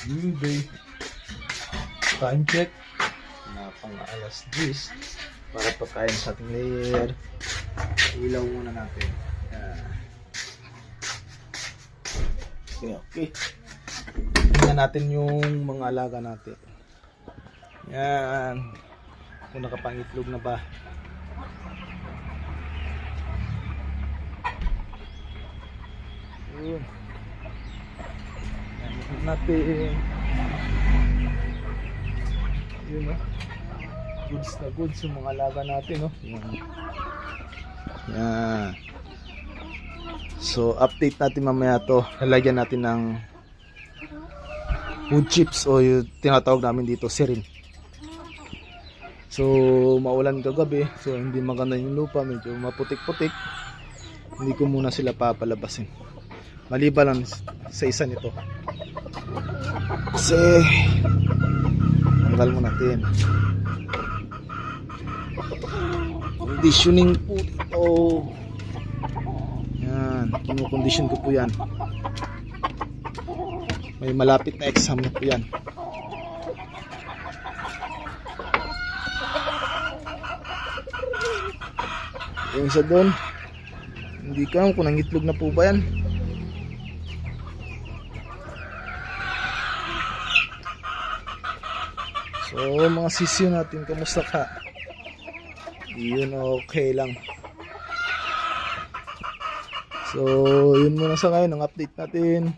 Tuesday. Time check. Na pang alas 10 para pagkain sa ating layer. Ilaw muna natin. Okay. Tingnan natin yung mga alaga natin. Yan. Kung nakapangitlog na ba. Yun. Yan natin. Yun, no? Goods na goods yung mga alaga natin, no? Yan. So update natin mamaya to. Lalagyan natin ng wood chips o yung tinatawag namin dito sirin. So maulan kagabi, so hindi maganda yung lupa, medyo maputik-putik. Hindi ko muna sila papalabasin. Maliban lang sa isa nito. Kasi tanggal mo natin. Conditioning po dito. Yan, kinukondisyon ko po yan. May malapit na exam na po yan. Yung isa doon, hindi ko alam kung nangitlog na po ba yan. So mga sisiyo natin, kamusta ka? Yun, okay lang. So yun muna sa ngayon ang update natin.